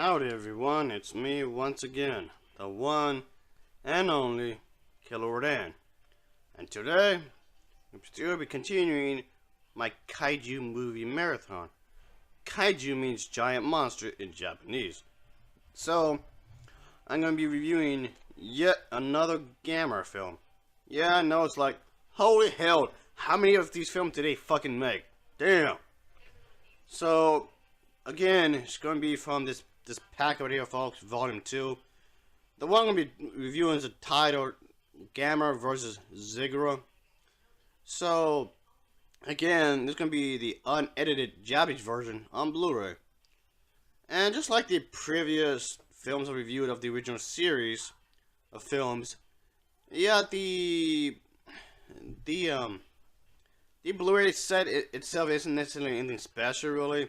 Howdy everyone, it's me once again, the one and only Killer Dan. And today, I'm still be continuing my kaiju movie marathon. Kaiju means giant monster in Japanese. So, I'm going to be reviewing yet another Gamera film. Yeah, I know, it's like, holy hell, how many of these films did they fucking make? Damn! So, again, it's going to be from this pack over here, folks, Volume 2. The one I'm going to be reviewing is titled Gamera vs. Zigra. So, again, this is going to be the unedited Japanese version on Blu-ray. And just like the previous films I reviewed of the original series of films, yeah, the Blu-ray set itself isn't necessarily anything special, really,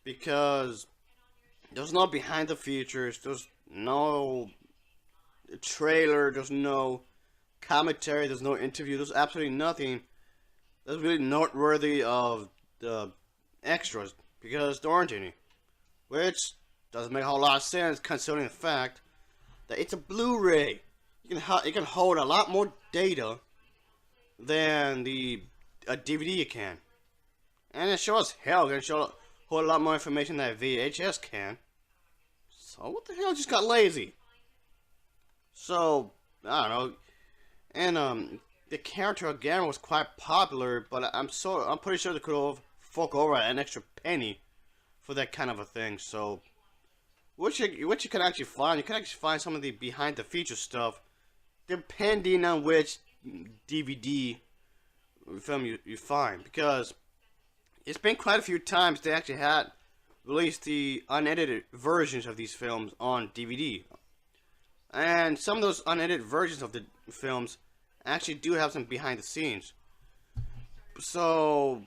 because there's no behind the features, there's no trailer, there's no commentary, there's no interview, there's absolutely nothing that's really noteworthy of the extras, because there aren't any. Which doesn't make a whole lot of sense considering the fact that it's a Blu-ray. You can hold a lot more data than a DVD can. And it sure as hell can hold a lot more information than a VHS can. So what the hell just got lazy? So, I don't know. And the character of Gamera was quite popular, but I'm pretty sure they could have forked over an extra penny for that kind of a thing. So what you can actually find, you can actually find some of the behind the feature stuff depending on which DVD film you find, because it's been quite a few times they actually had released the unedited versions of these films on DVD, and some of those unedited versions of the films actually do have some behind the scenes. So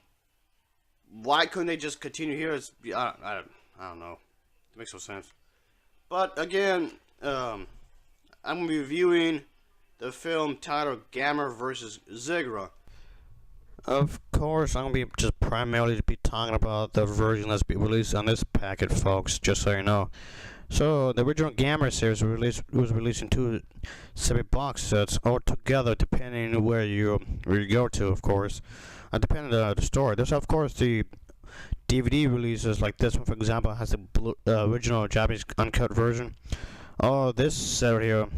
why couldn't they just continue here? I don't know. It makes no sense. But again, I'm gonna be reviewing the film titled Gamera vs. Zigra. Of course, I'm gonna be just primarily talking about the version that's been released on this packet, folks. Just so you know. So the original Gamera series was released in two separate box sets, all together, depending on where you go to, of course, depending on the story. There's of course the DVD releases, like this one, for example, has the original Japanese uncut version. Oh, this set right here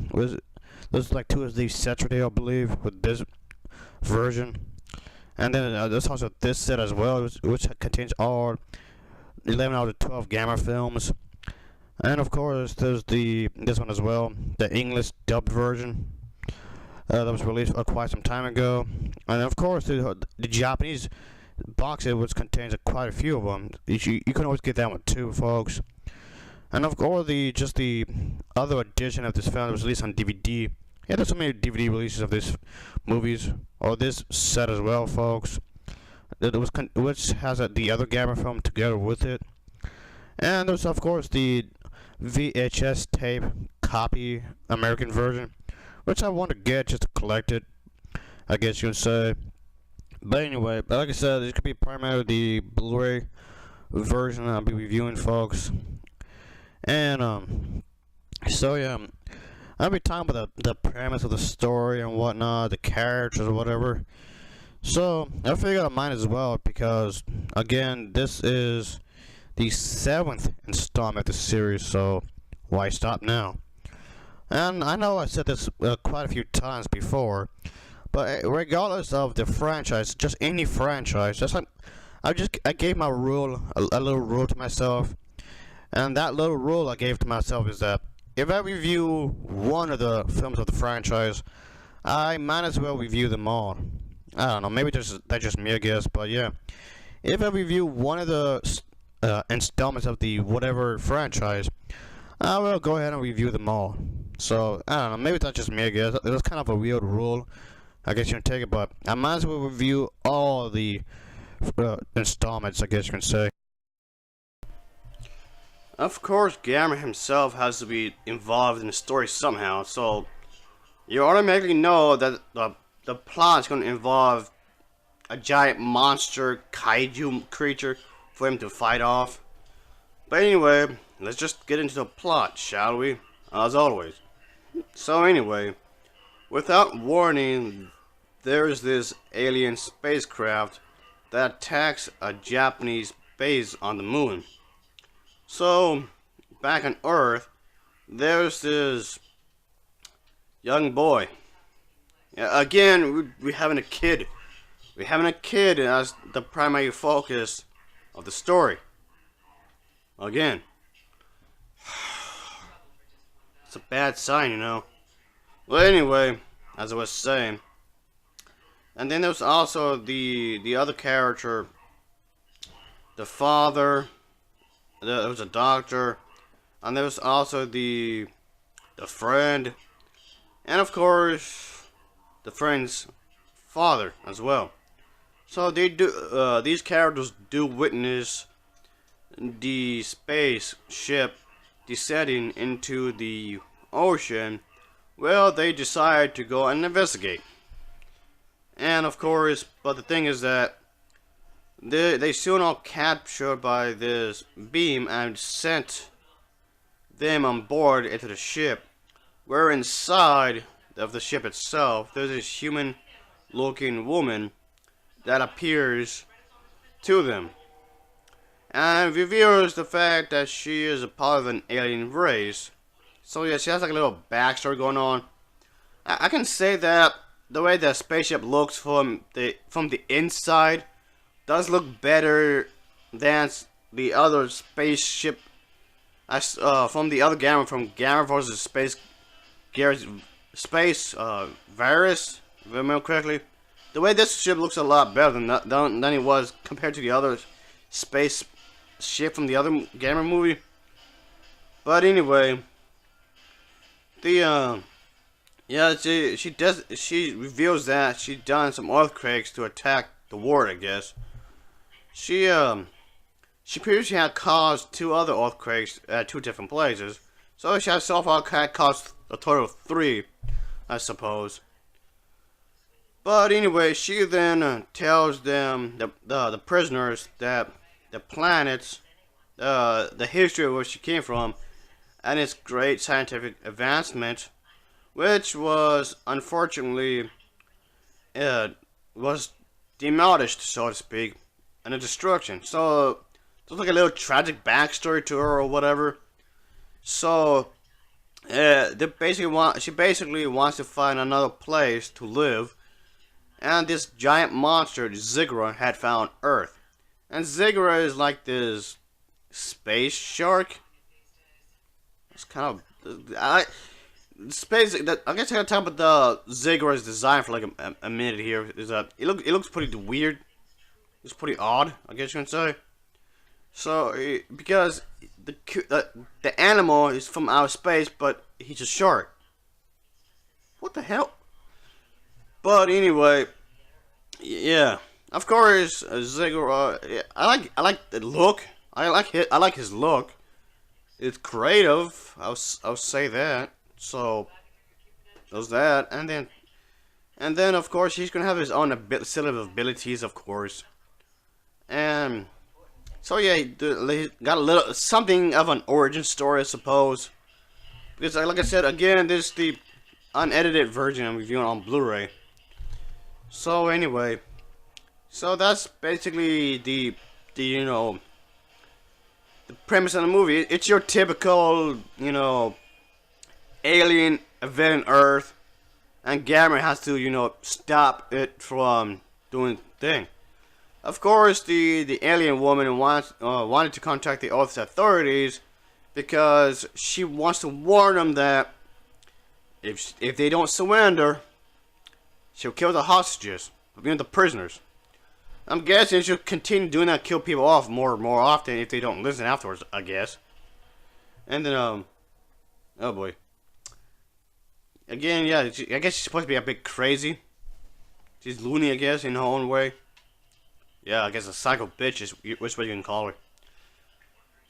there's like two of these sets right here, I believe, with this version. And then there's also this set as well, which contains all 11 out of 12 Gamera films. And of course, there's this one as well, the English dubbed version that was released quite some time ago. And of course, the Japanese box set, which contains quite a few of them. You can always get that one too, folks. And of course, the other edition of this film was released on DVD. Yeah, there's so many DVD releases of these movies, or this set as well, folks. Which has the other Gamera film together with it. And there's of course the VHS tape copy American version, which I want to get just to collect it, I guess you would say. But anyway, like I said, this could be primarily the Blu-ray version I'll be reviewing, folks. And so yeah, I'll be talking about the premise of the story and whatnot, the characters or whatever. So I figured I might as well, because again, this is the 7th installment of the series, so why stop now? And I know I said this quite a few times before, but regardless of the franchise, just any franchise, just like I gave my rule, a little rule to myself, and that little rule I gave to myself is that if I review one of the films of the franchise, I might as well review them all. I don't know, maybe that's just me, I guess, but yeah, if I review one of the installments of the whatever franchise, I will go ahead and review them all. So I don't know, maybe that's just me, I guess. It's kind of a weird rule, I guess you can take it, but I might as well review all the installments, I guess you can say. Of course, Gamera himself has to be involved in the story somehow, so you automatically know that the plot is going to involve a giant monster kaiju creature for him to fight off. But anyway, let's just get into the plot, shall we? As always. So anyway, without warning, there's this alien spacecraft that attacks a Japanese base on the moon. So, back on Earth, there's this young boy. Yeah, again, we're having a kid. We're having a kid as the primary focus of the story. Again. It's a bad sign, you know. Well, anyway, as I was saying. And then there's also the other character. The father. There was a doctor. And there was also the friend. And of course, the friend's father as well. So they do. These characters do witness the spaceship descending into the ocean. Well, they decide to go and investigate. And of course, but the thing is that they soon are captured by this beam and sent them on board into the ship. Where inside of the ship itself, there's this human-looking woman that appears to them, and reveals the fact that she is a part of an alien race. So yeah, she has like a little backstory going on. I can say that the way the spaceship looks from the inside does look better than the other spaceship. From the other Gamera, from Gamera vs. Space Virus, if I remember correctly. The way this ship looks a lot better than it was compared to the other space ship from the other Gamera movie. But anyway, yeah, she reveals that she done some earthquakes to attack the world, I guess. She previously had caused 2 other earthquakes at 2 different places, so she has so far caused a total of 3, I suppose. But anyway, she then tells them, the prisoners, that the planets, the history of where she came from, and its great scientific advancement, which was unfortunately was demolished, so to speak, and a destruction. So there's like a little tragic backstory to her or whatever. So she basically wants to find another place to live. And this giant monster, Zigra, had found Earth. And Zigra is like this space shark. It's kind of space. I guess I gotta talk about the Zigra's design for like a minute here. It looks pretty weird. It's pretty odd, I guess you can say. So because the animal is from outer space, but he's a shark. What the hell? But anyway, yeah. Of course, Zigra. I like the look. I like his look. It's creative. I'll say that. So there's that, and then of course he's gonna have his own set of abilities, of course. And so yeah, he got a little something of an origin story, I suppose. Because like I said again, this is the unedited version I'm reviewing on Blu-ray. So anyway, so that's basically the the premise of the movie. It's your typical alien invading Earth, and Gamera has to stop it from doing the thing. Of course, the alien woman wanted to contact the Earth's authorities because she wants to warn them that if they don't surrender, she'll kill the hostages, the prisoners. I'm guessing she'll continue doing that, kill people off more often if they don't listen afterwards, I guess. And then, oh boy. Again, yeah, I guess she's supposed to be a bit crazy. She's loony, I guess, in her own way. Yeah, I guess a psycho bitch is which way you can call her.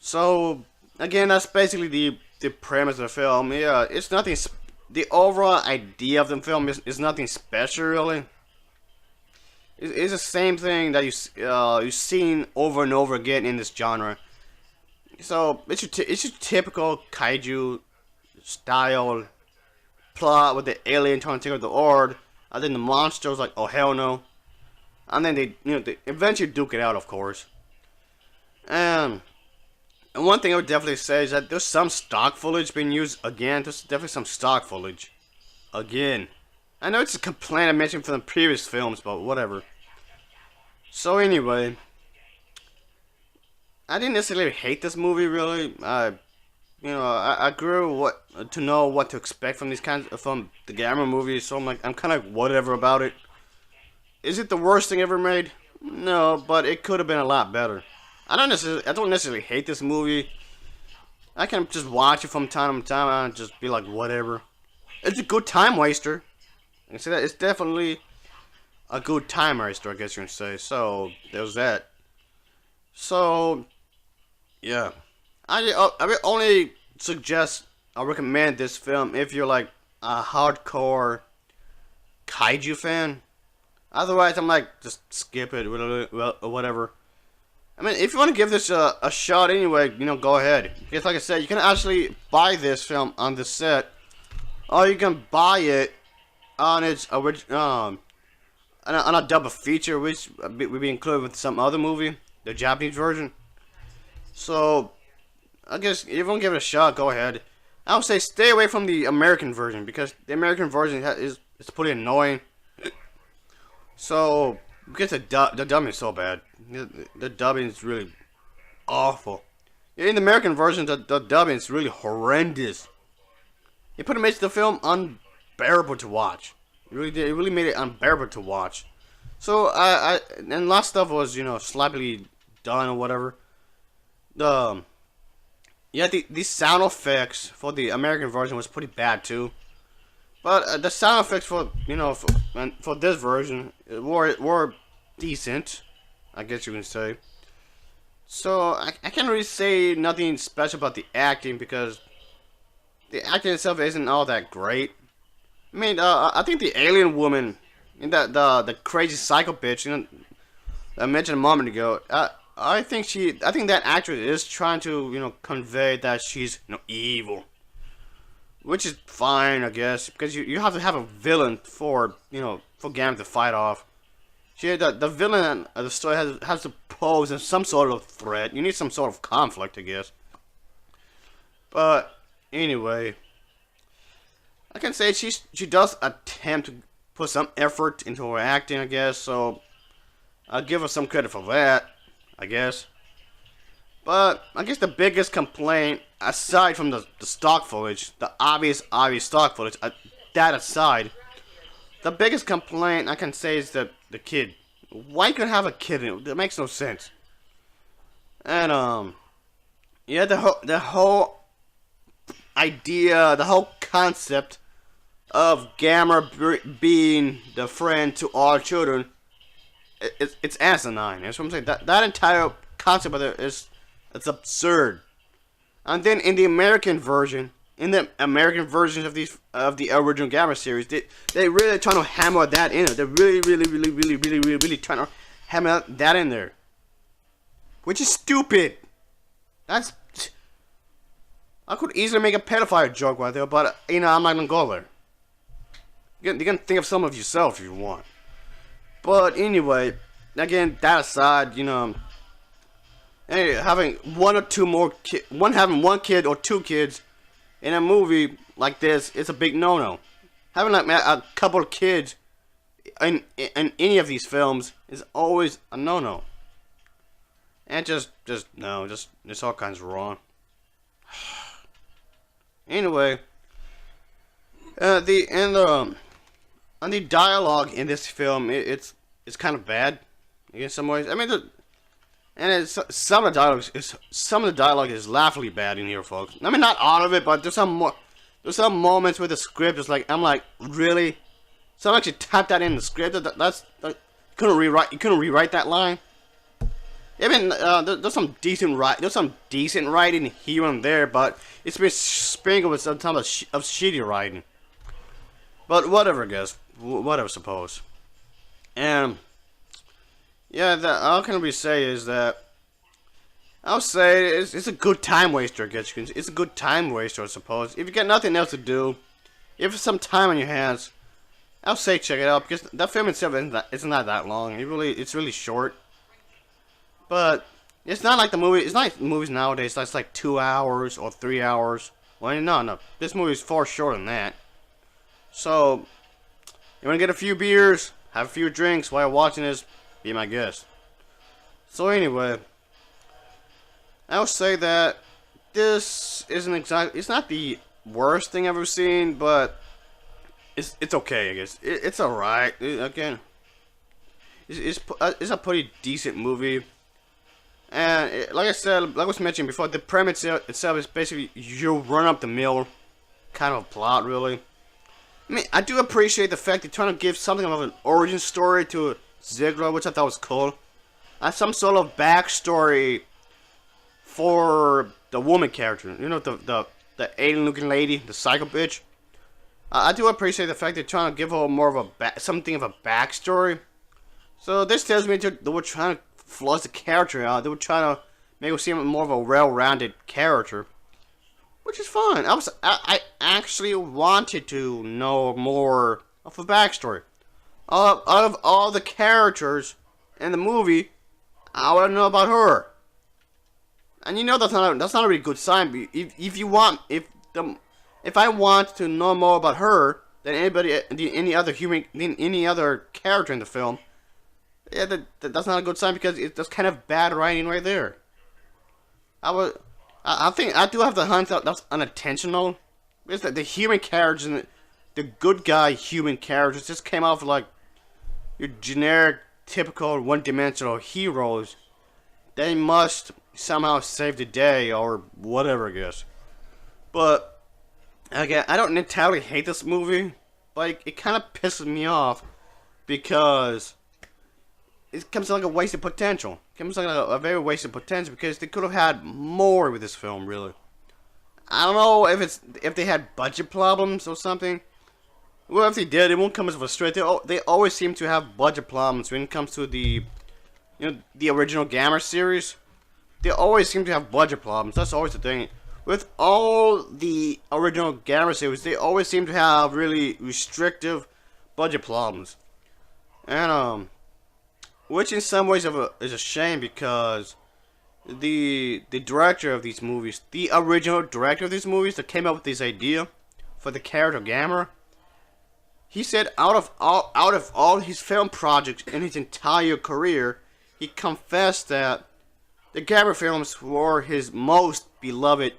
So, again, that's basically the premise of the film. Yeah, it's nothing. The overall idea of the film is nothing special, really. It's the same thing that you've seen over and over again in this genre. So it's your typical kaiju style plot with the alien trying to take over the world. And then the monsters like, oh hell no. And then they eventually duke it out, of course. And one thing I would definitely say is that there's some stock footage being used again. There's definitely some stock footage again. I know it's a complaint I mentioned from the previous films, but whatever. So anyway, I didn't necessarily hate this movie really. I grew to know what to expect from these kinds from the Gamera movies, so I'm kind of whatever about it. Is it the worst thing ever made? No, but it could have been a lot better. I don't necessarily hate this movie. I can just watch it from time to time and just be like whatever. It's a good time waster. I can say that it's definitely a good time waster, I guess you can say. So there's that. So yeah. I would only suggest or recommend this film if you're like a hardcore kaiju fan. Otherwise, I'm like, just skip it or whatever. I mean, if you want to give this a shot anyway, go ahead. Because like I said, you can actually buy this film on the set, or you can buy it on its original, on a double feature, which would be included with some other movie, the Japanese version. So I guess if you want to give it a shot, go ahead. I would say stay away from the American version because the American version is pretty annoying. So because the dubbing is so bad, the dubbing is really awful. In the American version, the dubbing is really horrendous. It pretty makes the film unbearable to watch. It really did. It really made it unbearable to watch. So and a lot of stuff was slightly done or whatever. The sound effects for the American version was pretty bad too. But the sound effects for for this version were decent, I guess you can say. So I can't really say nothing special about the acting because the acting itself isn't all that great. I mean, I think the alien woman, and the crazy psycho bitch, I mentioned a moment ago. I think that actress is trying to convey that she's evil. Which is fine, I guess, because you have to have a villain for Gamera to fight off. The villain of the story has to pose as some sort of threat. You need some sort of conflict, I guess. But anyway, I can say she does attempt to put some effort into her acting, I guess. So I'll give her some credit for that, I guess. But I guess the biggest complaint, aside from the stock footage, the obvious stock footage, that aside, the biggest complaint I can say is the kid. Why could have a kid in it? That makes no sense. And the whole idea, the whole concept of Gamera being the friend to all children, it's asinine. That's what I'm saying. That entire concept of it is. It's absurd. And then in the American version, of the original Gamera series, they really trying to hammer that in. They're really trying to hammer that in there, which is stupid. I could easily make a pedophile joke right there, but I'm not gonna go there. You can think of some of yourself if you want. But anyway, again, that aside, having having one kid or two kids in a movie like this is a big no-no. Having like a couple of kids in any of these films is always a no-no. And it's all kinds of wrong. Anyway, the dialogue in this film it's kind of bad in some ways. I mean some of the dialogue is laughably bad in here, folks. I mean, not all of it, but there's some moments where the script is like, I'm like, really? Someone actually typed that in the script. You couldn't rewrite that line. I mean, there's some decent writing here and there, but it's been sprinkled with some type of shitty writing. But whatever, guys. Whatever, suppose. And yeah, all can we say is that I'll say it's a good time waster. I guess you can. It's a good time waster, I suppose. If you got nothing else to do, if you have some time on your hands, I'll say check it out because that film itself it's not that long. It's really short. But it's not like the movie. It's not like movies nowadays. That's like 2 hours or 3 hours. Well, no. This movie is far shorter than that. So you want to get a few beers, have a few drinks while watching this. Be my guest. So anyway, I'll say that this isn't exactly. It's not the worst thing I've ever seen, but it's okay. I guess it's alright. Again, it's a pretty decent movie. And like I said, like I was mentioning before, the premise itself is basically you run up the mill kind of plot, really. I mean, I do appreciate the fact they're trying to give something of an origin story to Zigra, which I thought was cool. Some sort of backstory for the woman character. You know, the alien-looking lady, the psycho bitch. I do appreciate the fact they're trying to give her more of something of a backstory. So this tells me they were trying to flush the character out. They were trying to make her seem more of a well-rounded character, which is fine. I actually wanted to know more of a backstory. Out of all the characters in the movie, I want to know about her. And you know that's not a really good sign. If I want to know more about her than any other character in the film, yeah, that's not a good sign because that's kind of bad writing right there. I think I do have the hunch that that's unintentional. It's that the human characters and the good guy human characters just came off like your generic, typical, one-dimensional heroes. They must somehow save the day or whatever, I guess. But again, I don't entirely hate this movie, but it kind of pisses me off because it comes to like a wasted potential. It comes to like a very wasted potential because they could have had more with this film, really. I don't know if they had budget problems or something. Well, if they did, it won't come as a straight. They always seem to have budget problems when it comes to the original Gamera series. They always seem to have budget problems. That's always the thing. With all the original Gamera series, they always seem to have really restrictive budget problems. And which in some ways is a shame because the director of these movies, the original director of these movies that came up with this idea for the character Gamera, he said out of all his film projects in his entire career, he confessed that the Gamera films were his most beloved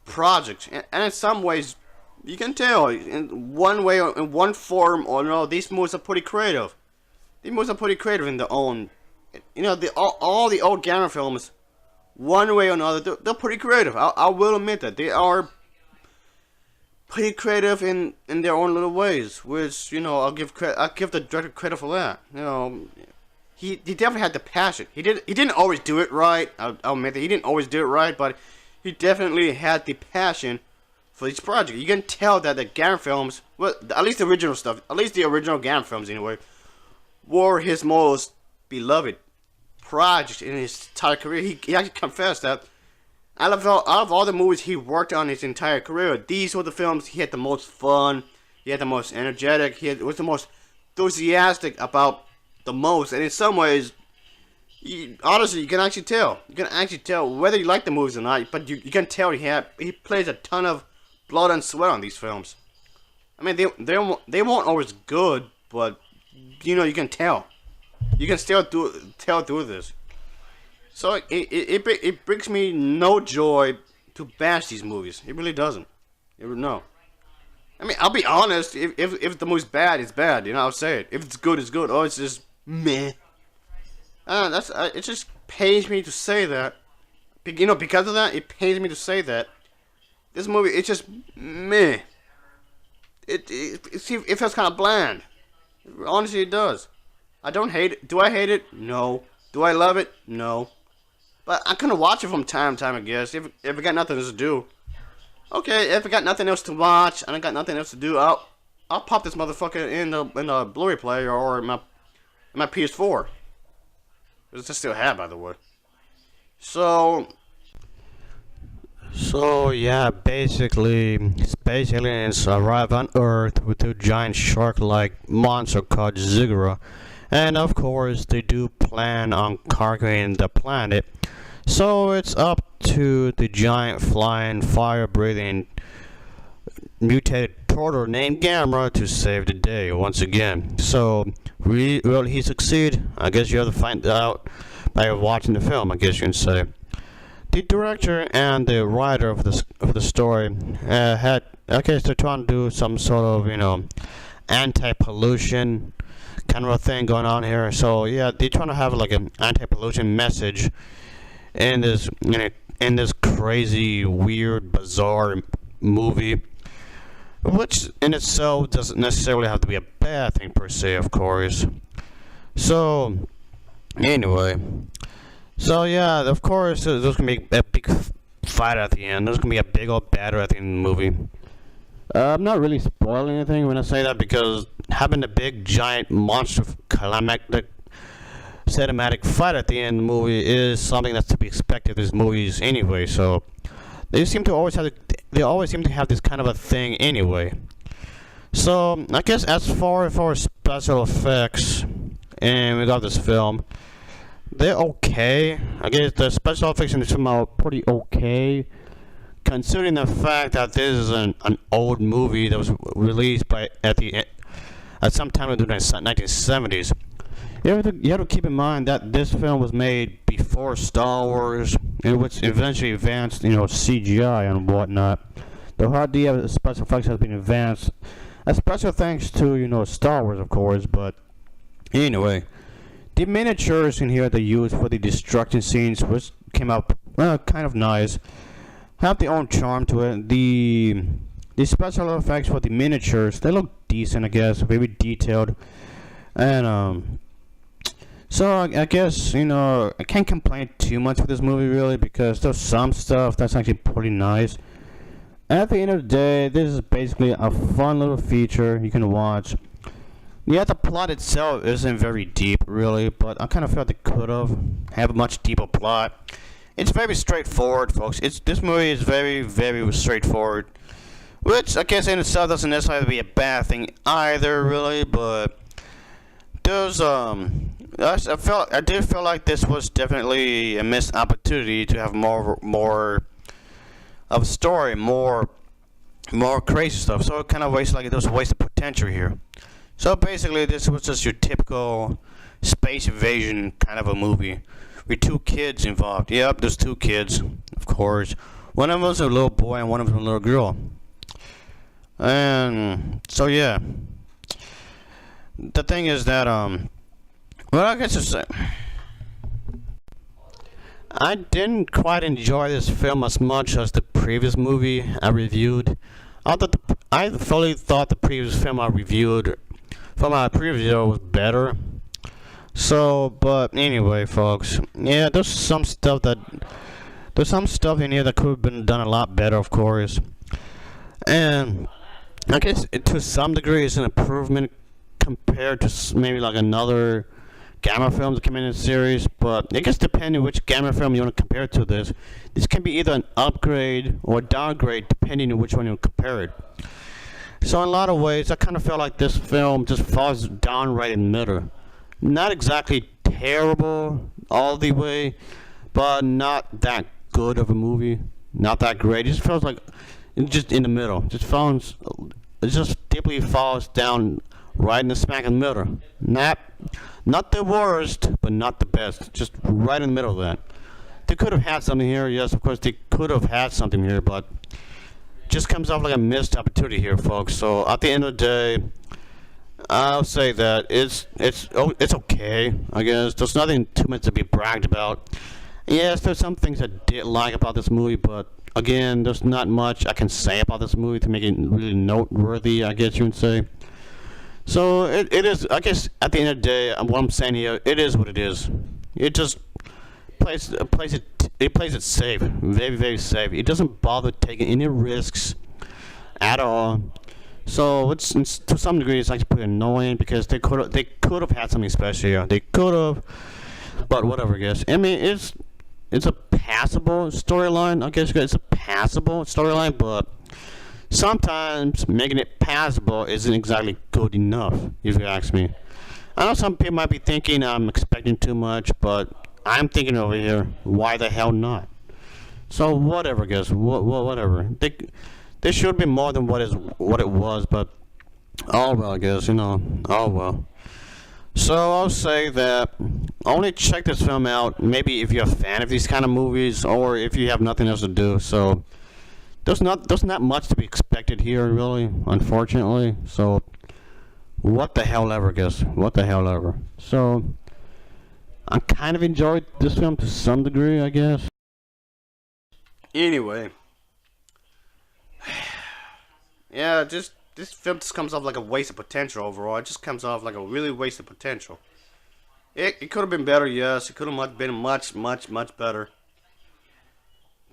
projects. And in some ways, you can tell, in one way or in one form or another, these movies are pretty creative. These movies are pretty creative in their own. You know, all the old Gamera films, one way or another, they're pretty creative. I will admit that they are pretty creative in their own little ways, which, you know, I'll give the director credit for that. You know, he definitely had the passion. He didn't always do it right. I'll admit that he didn't always do it right, but he definitely had the passion for each project. You can tell that the Gamera films, well, at least the original stuff, at least the original Gamera films anyway, were his most beloved project in his entire career. He actually confessed that out of all the movies he worked on his entire career, these were the films he had the most fun, he had the most energetic, was the most enthusiastic about the most. And in some ways, honestly, you can actually tell. You can actually tell whether you like the movies or not, but you can tell he plays a ton of blood and sweat on these films. I mean, they weren't always good, but you know, you can tell. You can still tell through this. So it brings me no joy to bash these movies. It really doesn't. No. I mean, I'll be honest. If the movie's bad, it's bad. You know, I'll say it. If it's good, it's good. Oh, it's just meh. It just pains me to say that. You know, because of that, it pains me to say that this movie, it's just meh. It feels kind of bland. Honestly, it does. I don't hate it. Do I hate it? No. Do I love it? No. But I'm gonna watch it from time to time, I guess. If I got nothing else to do. Okay, if I got nothing else to watch and I got nothing else to do, I'll pop this motherfucker in the Blu-ray player or in my PS4. Which I still have, by the way. So, so yeah, basically, space aliens arrive on Earth with two giant shark-like monster called Zigra, and of course they do plan on conquering the planet. So it's up to the giant flying, fire-breathing, mutated turtle named Gamera to save the day once again. So, will he succeed? I guess you have to find out by watching the film, I guess you can say. The director and the writer of the story had, I guess they're trying to do some sort of, anti-pollution kind of a thing going on here. So yeah, they're trying to have like an anti-pollution message in this, in this crazy, weird, bizarre movie, which in itself doesn't necessarily have to be a bad thing per se, of course. So anyway. So yeah, of course, there's gonna be a big fight at the end. There's gonna be a big old battle at the end of the movie. I'm not really spoiling anything when I say that because having a big, giant, monster climactic cinematic fight at the end of the movie is something that's to be expected in these movies anyway. So they always seem to have this kind of a thing anyway. So I guess as far as special effects and we got this film. They're okay. I guess the special effects in this film are pretty okay, considering the fact that this is an old movie that was released at some time in the 1970s. You have to keep in mind that this film was made before Star Wars, in which eventually advanced, CGI and whatnot. The whole idea of special effects has been advanced, especially thanks to Star Wars, of course. But anyway. The miniatures in here they used for the destruction scenes which came out kind of nice. Have their own charm to it. The special effects for the miniatures, they look decent, I guess, very detailed. And so I guess, I can't complain too much with this movie really because there's some stuff that's actually pretty nice. At the end of the day, this is basically a fun little feature you can watch. Yeah, the plot itself isn't very deep, really, but I kind of felt it could have a much deeper plot. It's very straightforward, folks. This movie is very, very straightforward, which I guess in itself doesn't necessarily be a bad thing either, really. But there's I did feel like this was definitely a missed opportunity to have more of a story, more crazy stuff. So it kind of there's wasted potential here. So basically, this was just your typical space invasion kind of a movie with two kids involved. Yep, there's two kids, of course. One of them was a little boy and one of them was a little girl. And so yeah, the thing is that well, I guess it's I didn't quite enjoy this film as much as the previous movie I reviewed. I fully thought the previous film I reviewed from my previous video was better. So, but anyway, folks, yeah, there's some stuff in here that could have been done a lot better, of course. And I guess to some degree it's an improvement compared to maybe like another Gamera film that came in the series. But I guess depending which Gamera film you want to compare it to, this can be either an upgrade or a downgrade depending on which one you compare it. So in a lot of ways, I kind of felt like this film just falls down right in the middle. Not exactly terrible all the way, but not that good of a movie. Not that great. It just feels like it's just in the middle. It just deeply falls down right in the smack in the middle. Not the worst, but not the best. Just right in the middle of that. They could have had something here. Yes, of course, they could have had something here, but just comes off like a missed opportunity here, folks. So at the end of the day, I'll say that it's okay, I guess. There's nothing too much to be bragged about. Yes, there's some things I did like about this movie, but again, there's not much I can say about this movie to make it really noteworthy, I guess you would say. So it is, I guess, at the end of the day, what I'm saying here, it is what it is. It just plays it safe, very, very safe. It doesn't bother taking any risks at all. So it's to some degree it's actually pretty annoying because they could have had something special here. They could have, but whatever, I guess. I mean, it's a passable storyline. I guess it's a passable storyline, but sometimes making it passable isn't exactly good enough, if you ask me. I know some people might be thinking I'm expecting too much, but I'm thinking over here, why the hell not? So whatever, guys. Whatever. They should be more than what it was, but oh well, I guess, you know. Oh well. So I'll say that only check this film out maybe if you're a fan of these kind of movies or if you have nothing else to do. So there's not much to be expected here, really, unfortunately. So what the hell ever, guys. What the hell ever. So I kind of enjoyed this film to some degree, I guess. Anyway, yeah, just this film just comes off like a waste of potential overall. It just comes off like a really waste of potential. It could have been better, yes. It could have been much better.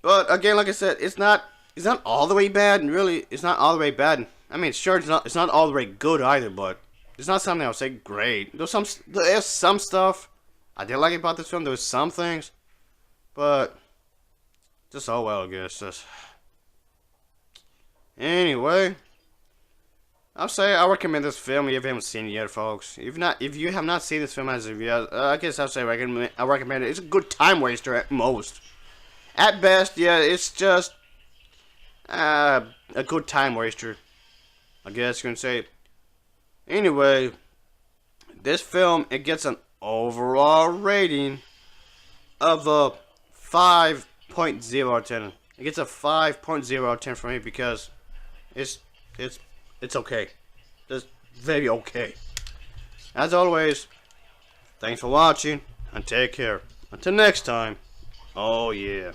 But again, like I said, it's not all the way bad, and really, it's not all the way bad. I mean, sure, it's not all the way good either, but it's not something I would say great. There's some stuff I did like about this film. There was some things, but just oh well, I guess. Anyway, I'll say I recommend this film if you haven't seen it yet, folks. If you have not seen this film as of yet, I guess I'll say I recommend it. It's a good time waster at most. At best, yeah, it's just a good time waster, I guess you can say. Anyway, this film, it gets an overall rating of a 5.0 out of 10. It gets a 5.0 out of 10 for me because it's okay. It's very okay. As always, thanks for watching and take care. Until next time, oh yeah.